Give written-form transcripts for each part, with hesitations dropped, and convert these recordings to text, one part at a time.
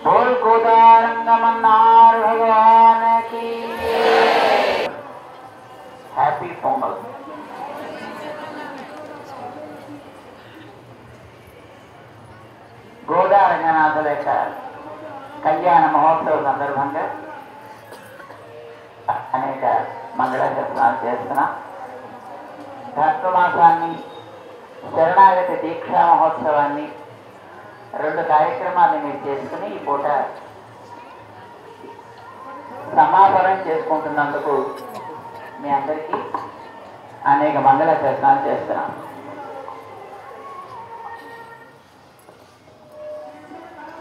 बोल गोदारंगमन्नार भगवान की हैप्पी पोंगल। గోదా రంగనాథుల యొక్క కళ్యాణ మహోత్సవ సందర్భంగా అనేక మంగళాచరణాలు చేస్తున్నాం. ధర్మమాసాన్ని, శరణాగతి దీక్షా మహోత్సవాన్ని, రెండు కార్యక్రమాలను మీరు చేసుకుని ఈ పూట సమాపనం చేసుకుంటున్నందుకు మీ అందరికీ అనేక మంగళాచరణాలు చేస్తున్నాం.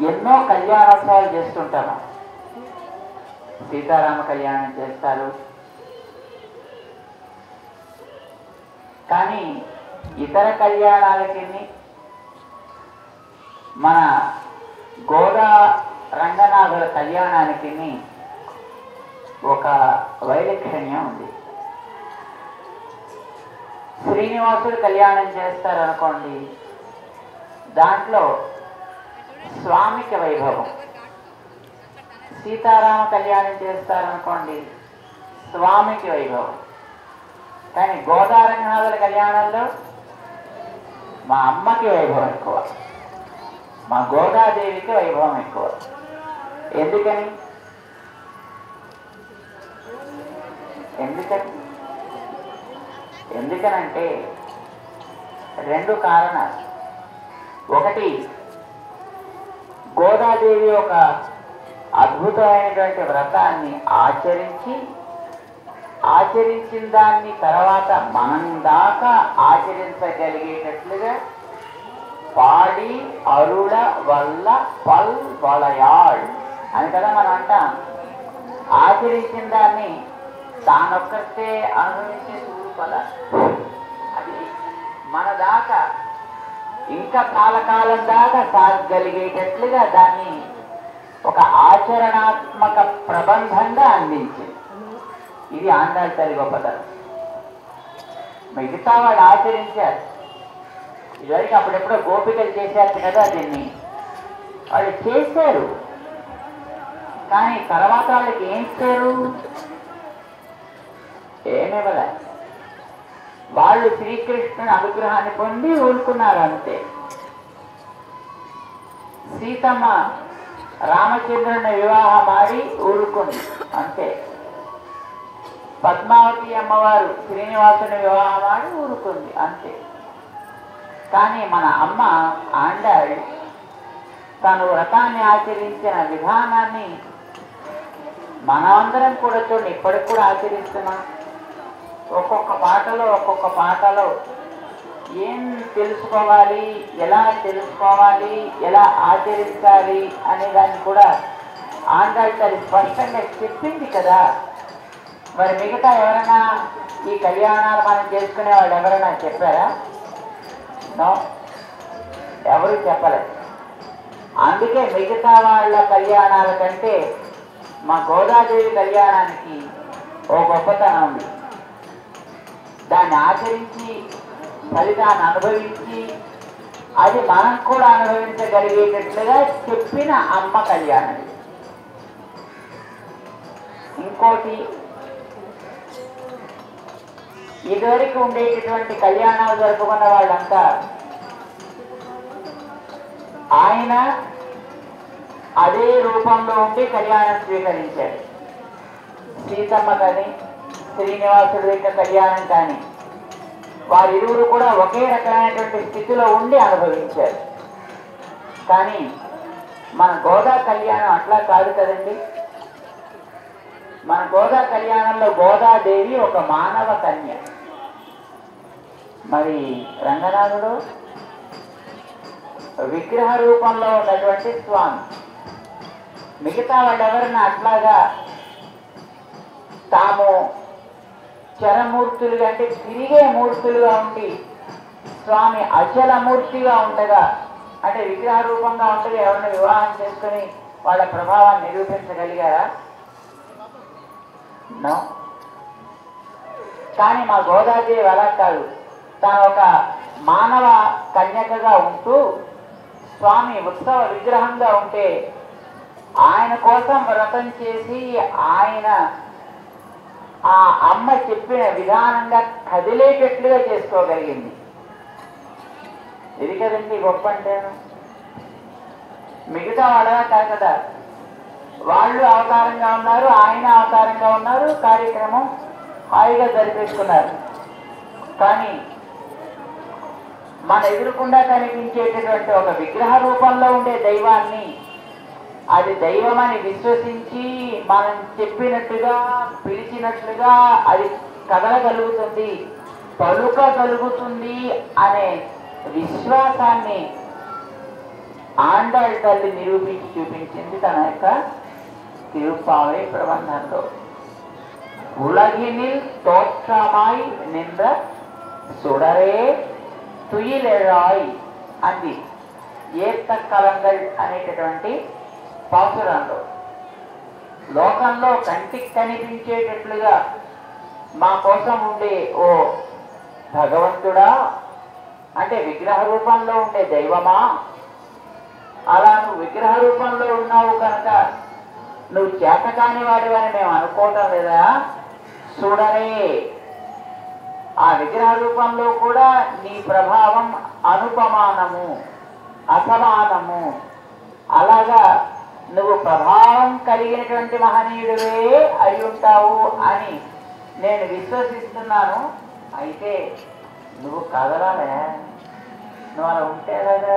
ఎన్నో కళ్యాణోత్సవాలు చేస్తుంటాము. సీతారామ కళ్యాణం చేస్తారు, కానీ ఇతర కళ్యాణాలకి మన గోదా రంగనాథుల కళ్యాణానికి ఒక వైలక్షణ్యం ఉంది. శ్రీనివాసుడు కళ్యాణం చేస్తారనుకోండి, దాంట్లో స్వామికి వైభవం. సీతారామ కళ్యాణం చేస్తారనుకోండి, స్వామికి వైభవం. కానీ గోదా రంగనాథుల కళ్యాణంలో మా అమ్మకి వైభవం ఎక్కువ, మా గోదాదేవికి వైభవం ఎక్కువ. ఎందుకని ఎందుకనంటే రెండు కారణాలు. ఒకటి, గోదాదేవి ఒక అద్భుతమైనటువంటి వ్రతాన్ని ఆచరించిన దాన్ని తర్వాత మనం దాకా ఆచరించగలిగేటట్లుగా పాడి అరుళ వల్ల పల్ వలయాళ్ అని కదా మనం అంటాం. ఆచరించిన దాన్ని తానొక్కటే అనుభవించే చూపల, అది మన దాకా ఇంకా కాలకాలం దాకా సాగగలిగేటట్లుగా దాన్ని ఒక ఆచరణాత్మక ప్రబంధంగా అందించింది. ఇది ఆండాళ్ళ తల్లి గొప్పతనం. మిగతా వాళ్ళు ఆచరించారు. ఇదివరకు అప్పుడెప్పుడో గోపికలు చేశారు కదా, దీన్ని వాళ్ళు చేశారు. కానీ తర్వాత వాళ్ళకి ఏం ఇచ్చారు? ఏమివ్వలే. వాళ్ళు శ్రీకృష్ణుని అనుగ్రహాన్ని పొంది ఊరుకున్నారు అంతే. సీతమ్మ రామచంద్రుని వివాహం ఆడి ఊరుకుంది అంతే. పద్మావతి అమ్మవారు శ్రీనివాసుని వివాహం ఆడి ఊరుకుంది అంతే. కానీ మన అమ్మ ఆండాళ్ తను వ్రతాన్ని ఆచరించిన విధానాన్ని మనమందరం కూడా చూడండి, ఇప్పటికి కూడా ఆచరిస్తున్నాం. ఒక్కొక్క పాటలో ఏం తెలుసుకోవాలి, ఎలా తెలుసుకోవాలి, ఎలా ఆచరించాలి అనే దాన్ని కూడా ఆండాళ్ తల్లి స్పష్టంగా చెప్పింది కదా. మరి మిగతా ఎవరైనా ఈ కళ్యాణాలు మనం చేసుకునే వాళ్ళు ఎవరైనా చెప్పారా? నో, ఎవరు చెప్పలేదు. అందుకే మిగతా వాళ్ళ కళ్యాణాల కంటే మా గోదాదేవి కళ్యాణానికి ఓ గొప్పతనం ఉంది. దాన్ని ఆచరించి ఫలితాన్ని అనుభవించి అది మనం కూడా అనుభవించగలిగేటట్లుగా చెప్పిన అమ్మ కళ్యాణం. ఇంకోటి, ఇదివరకు ఉండేటటువంటి కళ్యాణాలు జరుపుకున్న వాళ్ళంతా ఆయన అదే రూపంలో ఉండి కళ్యాణం స్వీకరించాడు. సీతమ్మ కానీ శ్రీనివాసుడి యొక్క కళ్యాణం కానీ వారిరువురు కూడా ఒకే రకమైనటువంటి స్థితిలో ఉండి అనుభవించారు. కానీ మన గోదా కళ్యాణం అట్లా కాదు కదండి. మన గోదా కళ్యాణంలో గోదాదేవి ఒక మానవ కన్య, మరి రంగనాథుడు విగ్రహ రూపంలో ఉన్నటువంటి స్వామి. మిగతా వాళ్ళెవరైనా అట్లాగా తాము చరమూర్తులుగా అంటే తిరిగే మూర్తులుగా ఉండి స్వామి అచలమూర్తిగా ఉండగా, అంటే విగ్రహ రూపంగా ఉండగా ఎవరిని వివాహం చేసుకుని వాళ్ళ ప్రభావాన్ని నిరూపించగలిగారా? నో. కానీ మా గోదాదేవి అలా కాదు. తాను ఒక మానవ కన్యకగా ఉంటూ స్వామి ఉత్సవ విగ్రహంగా ఉంటే ఆయన కోసం వ్రతం చేసి ఆయన ఆ అమ్మ చెప్పిన విధానంగా కదిలేటట్లుగా చేసుకోగలిగింది. ఇది కదండి గొప్ప అంటే. మిగతా వాళ్ళగా కాదు కదా, వాళ్ళు అవతారంగా ఉన్నారు, ఆయన అవతారంగా ఉన్నారు, కార్యక్రమం హాయిగా జరిపేసుకున్నారు. కానీ మన ఎదురుకుండా కనిపించేటటువంటి ఒక విగ్రహ రూపంలో ఉండే దైవాన్ని అది దైవమని విశ్వసించి మనం చెప్పినట్టుగా పిలిచినట్లుగా అది కదలగలుగుతుంది, పలుకగలుగుతుంది అనే విశ్వాసాన్ని ఆండాళ్ తల్లి నిరూపించి చూపించింది తన యొక్క తిరుప్పావై ప్రబంధంలో. ఉలగినిల్ తోற்றமாய் నింద సుడరే తుయిలెరాయ్ అంది ఏత్త కలంగల్ అనేటటువంటి పాసురంలో. లోకంలో కంటికి కనిపించేటట్లుగా మా కోసం ఉండే ఓ భగవంతుడా, అంటే విగ్రహ రూపంలో ఉండే దైవమా, అలా నువ్వు విగ్రహ రూపంలో ఉన్నావు కనుక నువ్వు చేతకాని వాడివని మేము అనుకోవటం లేదా? చూడరే, ఆ విగ్రహ రూపంలో కూడా నీ ప్రభావం అనుపమానము, అసమానము. అలాగా నువ్వు ప్రభావం కలిగినటువంటి మహనీయుడివే అయి ఉంటావు అని నేను విశ్వసిస్తున్నాను. అయితే నువ్వు కదలాలే, నువ్వు అలా ఉంటే కదా.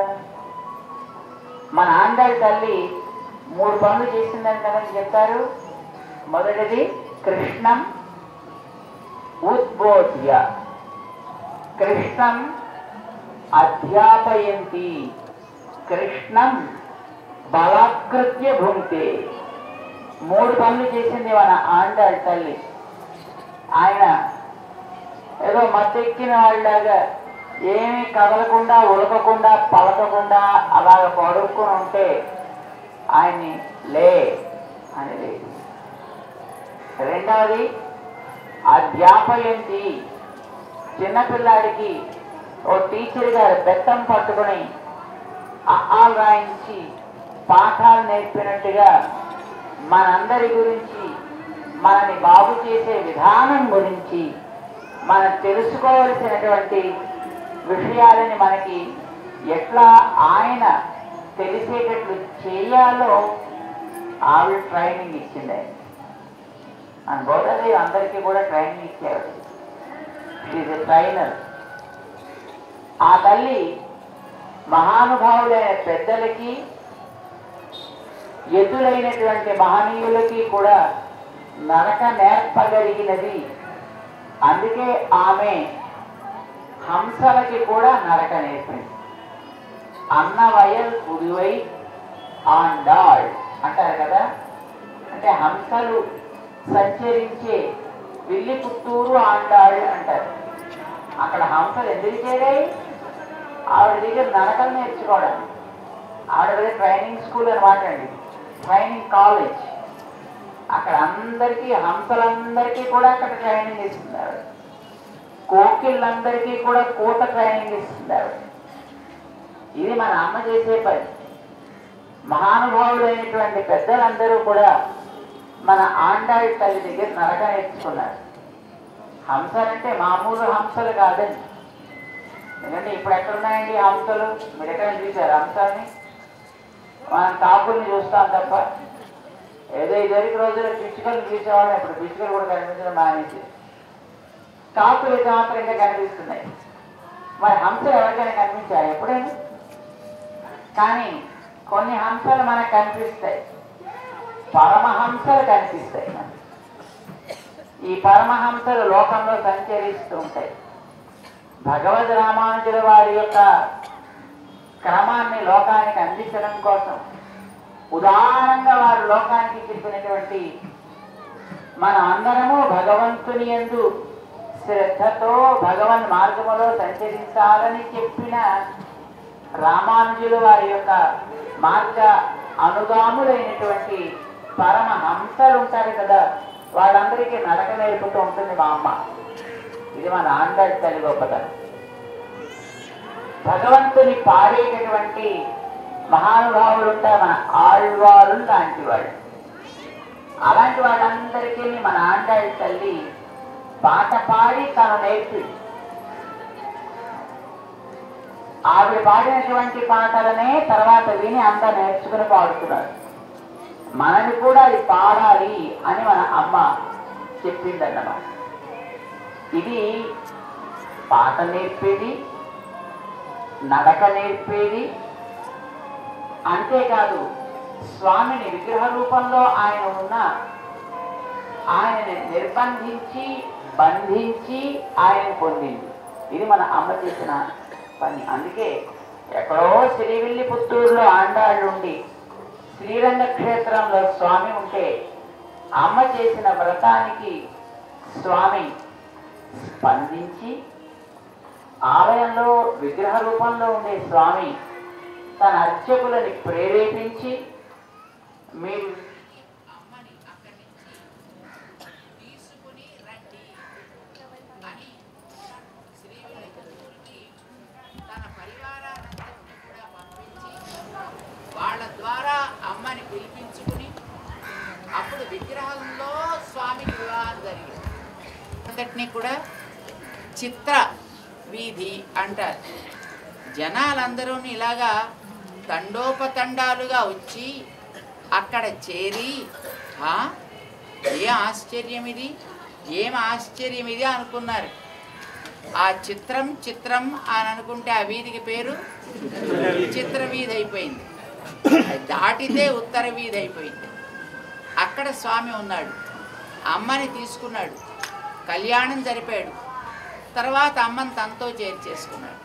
మన ఆండాళ్ తల్లి 3 పనులు చేసిందని కదని చెప్పారు. మొదటిది కృష్ణం ఉద్బోధ్య, కృష్ణం అధ్యాపయంతి, కృష్ణం బలాకృత్య భుంక్తే. 3 పనులు చేసింది మన ఆండాళ్ తల్లి. ఆయన ఏదో మత్తెక్కిన వాళ్ళలాగా ఏమీ కదలకుండా ఉలకకుండా పలకకుండా అలాగ పడుక్కుని ఉంటే ఆయన్ని లే అని లేదు. రెండవది అధ్యాపయంతి, చిన్నపిల్లాడికి ఓ టీచర్ గారు బెత్తం పట్టుకుని ఆలు రాయించి పాఠాలు నేర్పినట్టుగా మనందరి గురించి, మనని బాగు చేసే విధానం గురించి, మనం తెలుసుకోవలసినటువంటి విషయాలని మనకి ఎట్లా ఆయన తెలిసేటట్లు చేయాలో ఆవిడ ట్రైనింగ్ ఇచ్చింది. ఆయన బోధదేవి అందరికీ కూడా ట్రైనింగ్ ఇచ్చేవాడు. Is a trainer. ఆ తల్లి మహానుభావులైన పెద్దలకి, ఎదురైనటువంటి మహనీయులకి కూడా నరక నేర్పగలిగినది. అందుకే ఆమె హంసలకి కూడా నరక నేర్పింది. అన్నవయల్ పుదువై ఆండాళ్ అంటారు కదా, అంటే హంసలు సంచరించే విల్లి పుత్తూరు ఆండాళ్ అంటారు. అక్కడ హంసలు ఎందుకు చేరాయి? ఆవిడ దగ్గర నరకలు నేర్చుకోవడానికి. ఆవిడ దగ్గర ట్రైనింగ్ స్కూల్ అనమాట అండి, ట్రైనింగ్ కాలేజ్. అక్కడ అందరికీ, హంసలందరికీ కూడా అక్కడ ట్రైనింగ్ ఇస్తుంది ఆవిడ. కోకిళ్ళందరికీ కూడా కూత ట్రైనింగ్ ఇస్తుంది ఆవిడ. ఇది మన అమ్మ చేసే పని. మహానుభావులైనటువంటి పెద్దలందరూ కూడా మన ఆండాళ్ తల్లి దగ్గర నరక నేర్చుకున్నారు. హంసలంటే మామూలు హంసలు కాదండి. ఎందుకంటే ఇప్పుడు ఎక్కడున్నాయండి హంసలు? మీరు ఎక్కడ చూశారు హంసల్ని? మనం కాకుల్ని చూస్తాం తప్ప. ఏదో ఇదివరకు రోజుల్లో పిచ్చుకలు చూసేవాళ్ళం, ఇప్పుడు పిచ్చుకలు కూడా కనిపించడం మానేసి కాకులు అయితే మాత్రం ఇంకా కనిపిస్తున్నాయి. మరి హంసలు ఎవరికైనా కనిపించాయి ఎప్పుడైనా? కానీ కొన్ని హంసలు మనకు కనిపిస్తాయి, పరమహంసలు కనిపిస్తాయి. ఈ పరమహంసలు లోకంలో సంచరిస్తూ ఉంటాయి. భగవద్ రామానుజుల వారి యొక్క క్రమాన్ని లోకానికి అందించడం కోసం ఉదారంగా వారు లోకానికి చెప్పినటువంటి, మన అందరము భగవంతుని యందు శ్రద్ధతో భగవన్ మార్గములో సంచరించాలని చెప్పిన రామానుజులు వారి యొక్క మార్గ అనుగాములైనటువంటి పరమహంసలు ఉంటారు కదా, వాళ్ళందరికీ నడక నేర్పుతూ ఉంటుంది మా అమ్మ. ఇది మన ఆండాళ్ తల్లి గొప్పతనం. భగవంతుని పాడేటటువంటి మహానుభావులు ఉంటారు, మన ఆళ్వారు లాంటి వాళ్ళు. అలాంటి వాళ్ళందరికీ మన ఆండాళ్ళ తల్లి పాట పాడి తను నేర్పింది. ఆవిడ పాడినటువంటి పాటలనే తర్వాత విని అంతా నేర్చుకుని పాడుతున్నారు. మనని కూడా అది పాడాలి అని మన అమ్మ చెప్పిందన్నమాట. ఇది పాట నేర్పేది, నడక నేర్పేది. అంతేకాదు స్వామిని విగ్రహ రూపంలో ఆయన ఉన్న ఆయనని నిర్బంధించి బంధించి ఆయన పొందింది. ఇది మన అమ్మ చేసిన పని. అందుకే ఎక్కడో శ్రీవిల్లిపుత్తూరులో ఆండాళ్ళు ఉండి శ్రీరంగ క్షేత్రంలో స్వామి ఉంటే అమ్మ చేసిన వ్రతానికి స్వామి స్పందించి ఆలయంలో విగ్రహ రూపంలో ఉండే స్వామి తన అర్చకులని ప్రేరేపించి మీరు అమ్మని అక్కడి నుంచి తీసుకుని రండి అని శ్రీవిల్లిపుత్తూరుకి తన పరివారాన్ని కూడా పంపించి వాళ్ళ ద్వారా అమ్మని పిలిపించుకుని అప్పుడు విగ్రహంలో స్వామికి వివాహం జరిగింది. అంతటినీ కూడా చిత్ర వీధి అంటారు. జనాలందరూ ఇలాగా తండోపతండాలుగా వచ్చి అక్కడ చేరి ఏం ఆశ్చర్యం ఇది, ఏం ఆశ్చర్యం ఇది అనుకున్నారు. ఆ చిత్రం చిత్రం అని అనుకుంటే ఆ వీధికి పేరు చిత్ర వీధి అయిపోయింది. దాటితే ఉత్తర వీధి అయిపోయింది. అక్కడ స్వామి ఉన్నాడు. అమ్మని తీసుకున్నాడు, కళ్యాణం జరిపాడు. తర్వాత అమ్మని తనతో చేర్చేసుకున్నాడు.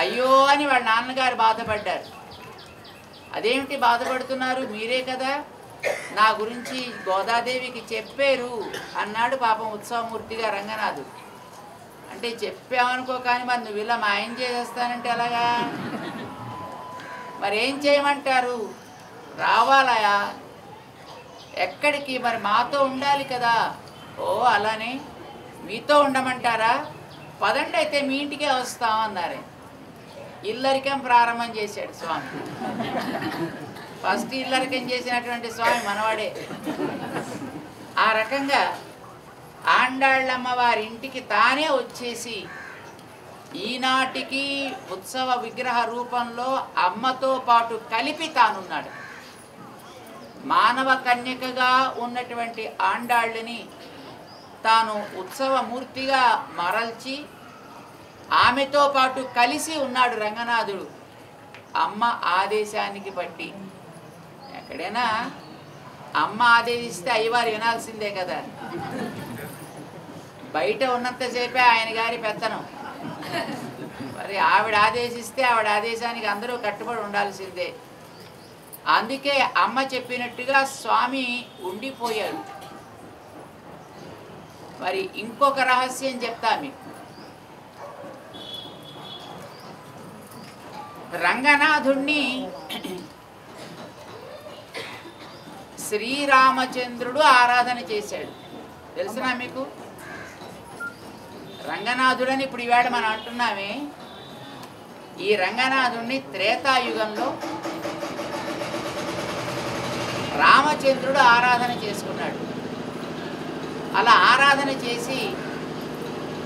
అయ్యో అని వాళ్ళ నాన్నగారు బాధపడ్డారు. అదేమిటి బాధపడుతున్నారు, మీరే కదా నా గురించి గోదాదేవికి చెప్పారు అన్నాడు పాపం ఉత్సవమూర్తిగా రంగనాథుడు. అంటే చెప్పామనుకో, కానీ మరి నువ్వు ఇలా మాయం చేసేస్తానంటే ఎలాగా, మరి ఏం చేయమంటారు, రావాలయా ఎక్కడికి, మరి మాతో ఉండాలి కదా. ఓ అలానే మీతో ఉండమంటారా, పదండి అయితే మీ ఇంటికే వస్తాం అన్నారే. ఇల్లరికం ప్రారంభం చేశాడు స్వామి. ఫస్ట్ ఇల్లరికం చేసినటువంటి స్వామి మనవాడే. ఆ రకంగా ఆండాళ్ళమ్మ వారి ఇంటికి తానే వచ్చేసి ఈనాటికి ఉత్సవ విగ్రహ రూపంలో అమ్మతో పాటు కలిపి తానున్నాడు. మానవ కన్యకగా ఉన్నటువంటి ఆండాళ్ళని తాను ఉత్సవమూర్తిగా మరల్చి ఆమెతో పాటు కలిసి ఉన్నాడు రంగనాథుడు. అమ్మ ఆదేశానికి బట్టి. ఎక్కడైనా అమ్మ ఆదేశిస్తే అయ్యవారు వినాల్సిందే కదా. బయట ఉన్నంతసేపే ఆయన గారి పెత్తనం. మరి ఆవిడ ఆదేశిస్తే ఆవిడ ఆదేశానికి అందరూ కట్టుబడి ఉండాల్సిందే. అందుకే అమ్మ చెప్పినట్టుగా స్వామి ఉండిపోయాడు. మరి ఇంకొక రహస్యం చెప్తా మీకు. రంగనాథుణ్ణి శ్రీరామచంద్రుడు ఆరాధన చేశాడు. తెలుసునా మీకు? రంగనాథుడని ఇప్పుడు ఈవేళ మనం అంటున్నామే, ఈ రంగనాథుణ్ణి త్రేతాయుగంలో రామచంద్రుడు ఆరాధన చేసుకున్నాడు. అలా ఆరాధన చేసి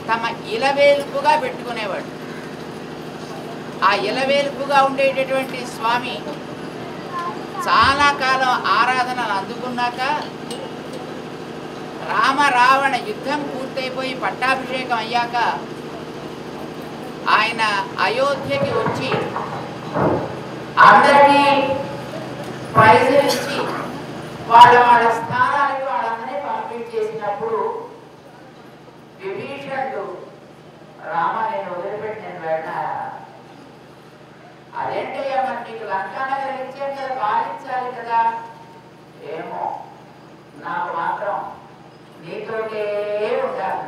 తమ ఇలవేలుపుగా పెట్టుకునేవాడు. ఆ ఇలవేలుపుగా ఉండేటటువంటి స్వామి చాలా కాలం ఆరాధనలు అందుకున్నాక రామ రావణ యుద్ధం పూర్తయిపోయి పట్టాభిషేకం అయ్యాక ఆయన అయోధ్యకి వచ్చి అందరికీ ప్రైజులు ఇచ్చి వాళ్ళ వాళ్ళ స్థానానికి వాళ్ళందరినీ పంపించేసినప్పుడు విభీషణుడు, రామ నేను వదిలిపెట్టి నేను వెళ్ళా, అదేంటయ్యా మరి నీకు లంకానగర్ ఇచ్చాను కదా, పాలించాలి కదా. ఏమో నాకు మాత్రం నీతోటే ఉండాలి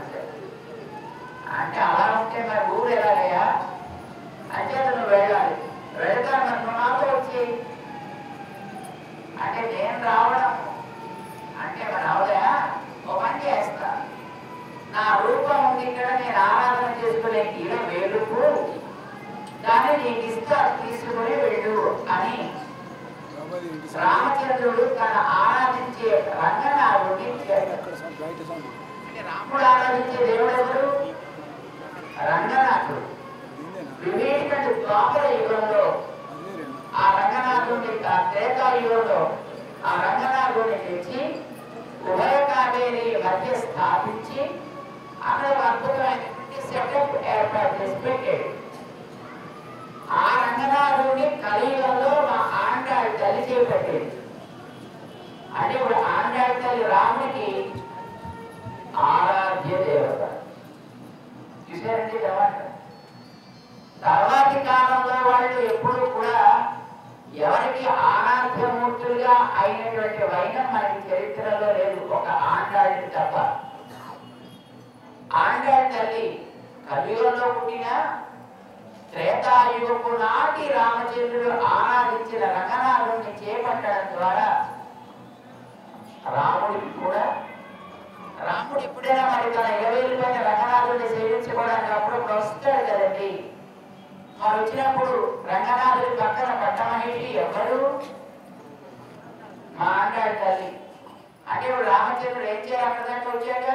అంటే, అలా ఉంటే మరి ఊరు ఎలాగయ్యా అంటే నువ్వు వెళ్ళాలి, వెళ్తాను మరి నాతో వచ్చి అంటే నేను రావడం అంటే మరి అవదా, ఒక పని చేస్తా, నా రూపం ఉంది ఇక్కడ, నేను ఆరాధన చేసుకునే ఇలా వేలుపు కానీ నీకు ఇస్తా తీసుకుని వెళ్ళు అని రామచంద్రుడు తన ఆరాధించే రంగనాథుడిని అంటే రాముడు ఆరాధించే దేవుడు ఎవరు? రంగనాథుడు. వివేకుడు ద్వాపర యుగంలో ఆ రంగనాథుడిని, త్రేతాయుగంలో ఆ రంగనాథుడిని తెచ్చి ఉభయ కావేరి మధ్య స్థాపించి అక్కడ అద్భుతమైనటువంటి సెటప్ ఏర్పాటు చేసి పెట్టాడు. ఆ రంగనాథుడిని కలియుగంలో మా ఆండాళ్ళ తల్లి చేపట్టేది. అంటే ఇప్పుడు ఆండాళ్ళ తల్లి రాముడికి ఆరాధ్య దేవత. చూసారండి తర్వాతి కాలంలో వాళ్ళు ఎప్పుడు కూడా ఎవరికి ఆరాధ్యమూర్తులుగా అయినటువంటి వైనం మనకి చరిత్రలో లేదు, ఒక ఆండాళ్ళని తప్ప. ఆండాళ్ళ తల్లి కలియుగంలో పుట్టిన త్రేతాయుగపు నాటి రామచంద్రుడు ఆరాధించిన రంగనాథుడిని చేపట్టడం ద్వారా రాముడికి కూడా, రాముడు ఎప్పుడైనా మరి తన 20 పైన రంగనాథుడిని సేవించుకోవడానికి అప్పుడు వస్తాడు కదండి. మరి వచ్చినప్పుడు రంగనాథుడి పక్కన పట్టమనేది ఎవరు? మా ఆండాళ్ళ తల్లి. అంటే ఇప్పుడు రామచంద్రుడు ఏం చేయాలి? అక్కడ దాకా వచ్చాక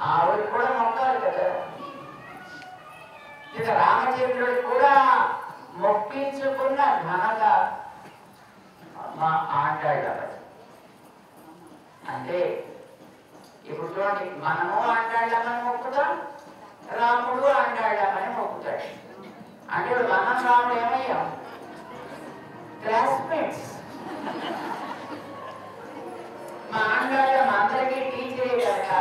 ఆవిడ కూడా మొక్కాలి కదా. ఇక రామచంద్రుడు కూడా మొక్కించుకున్న ఘనత మా ఆండాళ్ళ. అంటే ఇప్పుడు చూడండి, మనము ఆండాళ్ళమని మొక్కుతాం, రాముడు ఆండాళ్ళమని మొక్కుతాడు. అంటే ఇప్పుడు మనం రాముడు ఏమయ్యాం? క్లాస్మేట్స్. మా ఆండాళ్ళం అందరికీ టీచరే కనుక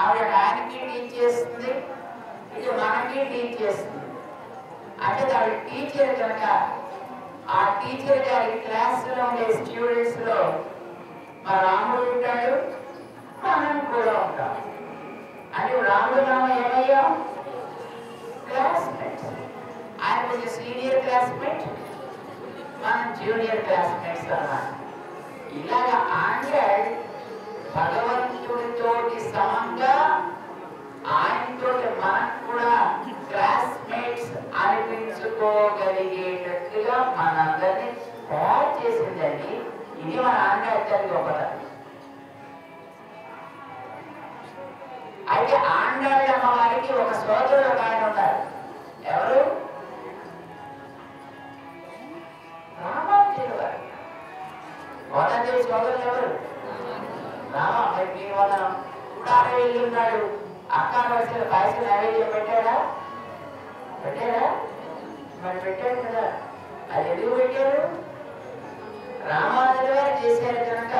ఆవిడ ఆయనకి టీచ్ చేస్తుంది, ఇది మనకి టీచ్ చేస్తుంది. అంటే ఆవిడ టీచర్ కనుక ఆ టీచర్ గారి క్లాసులో ఉండే స్టూడెంట్స్ లో మా రాముడు ఉంటాడు, మనం కూడా ఉంటాం. అంటే రాముడు మనం ఏమయ్యాం? క్లాస్మేట్స్. ఆయన కొంచెం సీనియర్ క్లాస్మేట్, మనం జూనియర్ క్లాస్మేట్స్ అన్నమాట. ఇలాగ ఆండాళ్ భగవంతుడితోటి సమంగా ఆయనతో మనం కూడా క్లాస్మేట్స్ అనిపించుకోగలిగేటట్టుగా మనందరినీ తయారు చేసిందండి. ఇది మన ఆండాళ్ళ తల్లి గొప్పతనం. అయితే ఆండాళ్ళ అమ్మవారికి ఒక సోదరుడు ఒక ఆయన ఉన్నారు. ఎవరు? రామానుజుల వారు. మొదటి సోదరులు ఎవరు? రామ. మరి మీ వదనం కుటారే వెళ్ళి ఉన్నాడు. అక్క వలసిన పాయస నైవేద్యం పెట్టాడా? పెట్టాడా? మరి పెట్టాడు కదా. అది ఎందుకు పెట్టారు? రామానుజుల వారు చేశారు కనుక,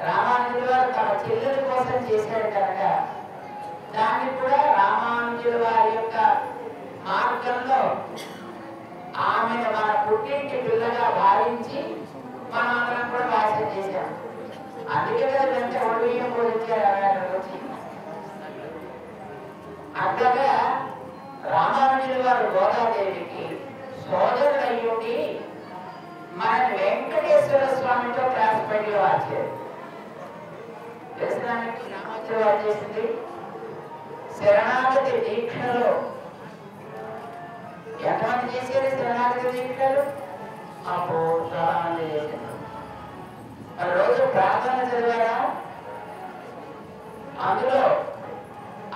రామానుజుల వారు తమ చెల్లెల కోసం చేశారు కనుక దాన్ని కూడా రామానుజుల వారి యొక్క మార్గంలో ఆమెను మన పుట్టింటి పిల్లగా భావించి మనందరం కూడా పాయసం చేశాం. అందుకే కదా వెంట ఒడియం పోలించారు వచ్చి. అట్లాగా రామానుజుల వారు గోదాదేవికి సోదరుడు అయ్యుండి మన వెంకటేశ్వర స్వామితో క్లాస్ పడి వాచారు. దర్శనానికి రామానుజుల వారు చేసింది శరణాగతి దీక్షలో. ఎంతమంది చేశారు శరణాగతి దీక్షలు? అప్పుడు చాలా మంది చేశారు. రోజు ప్రార్థన చదివారా? అందులో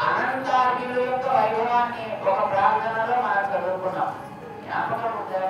అనంతార్యుల యొక్క వైభవాన్ని ఒక ప్రార్థనలో మనం చదువుకున్నాం. జ్ఞాపకం ఉందా?